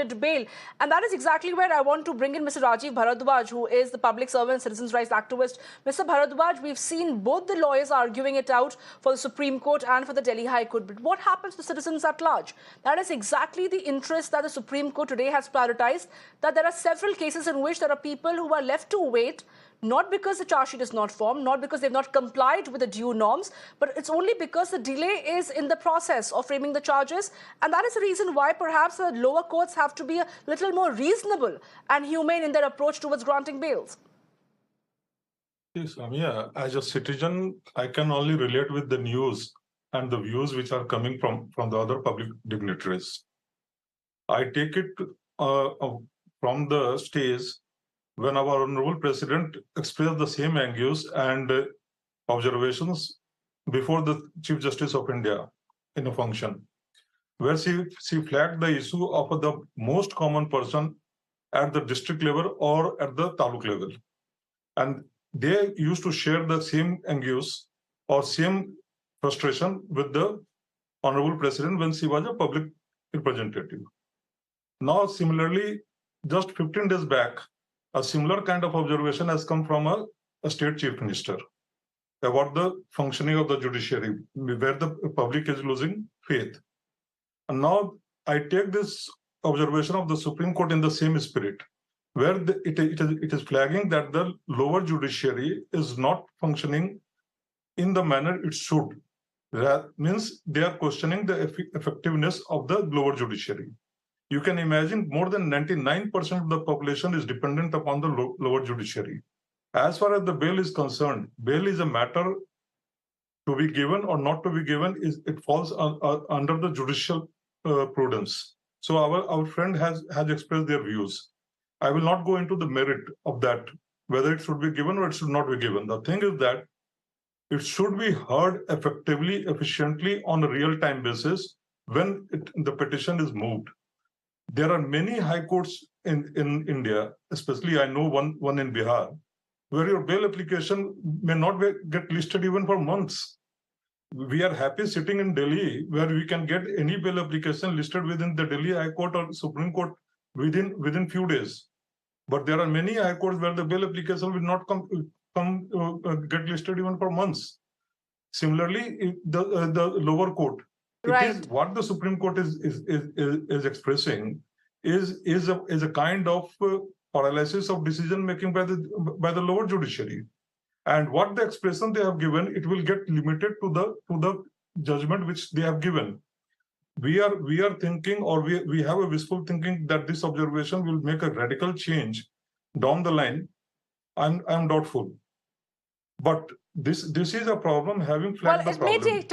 bail. And that is exactly where I want to bring in Mr. Rajiv Bharadwaj, who is the public servant and citizens' rights activist. Mr. Bharadwaj, we've seen both the lawyers arguing it out for the Supreme Court and for the Delhi High Court. But what happens to citizens at large? That is exactly the interest that the Supreme Court today has prioritized, that there are several cases in which there are people who are left to wait, not because the charge sheet is not formed, not because they've not complied with the due norms, but it's only because the delay is in the process of framing the charges. And that is the reason why perhaps the lower courts have to be a little more reasonable and humane in their approach towards granting bails. Yes, as a citizen, I can only relate with the news and the views which are coming from the other public dignitaries. I take it from the stage when our Honorable President expressed the same views and observations before the Chief Justice of India in a function, where she flagged the issue of the most common person at the district level or at the taluk level. And they used to share the same views or same frustration with the Honorable President when she was a public representative. Now, similarly, just 15 days back, a similar kind of observation has come from a state chief minister about the functioning of the judiciary, where the public is losing faith. And now I take this observation of the Supreme Court in the same spirit, where it is flagging that the lower judiciary is not functioning in the manner it should. That means they are questioning the effectiveness of the lower judiciary. You can imagine more than 99% of the population is dependent upon the lower judiciary. As far as the bail is concerned, bail is a matter to be given or not to be given. It falls under the judicial prudence. So our friend has expressed their views. I will not go into the merit of that, whether it should be given or it should not be given. The thing is that it should be heard effectively, efficiently on a real-time basis when the petition is moved. There are many high courts in India, especially I know one in Bihar, where your bail application may not get listed even for months. We are happy sitting in Delhi, where we can get any bail application listed within the Delhi High Court or Supreme Court within few days. But there are many high courts where the bail application will not get listed even for months. Similarly, the lower court. Right. It is what the Supreme Court is expressing is a kind of paralysis of decision making by the lower judiciary, and what the expression they have given, it will get limited to the judgment which they have given. We are thinking, or we have a wishful thinking that this observation will make a radical change down the line. I'm doubtful, but this is a problem. Having flagged the problem.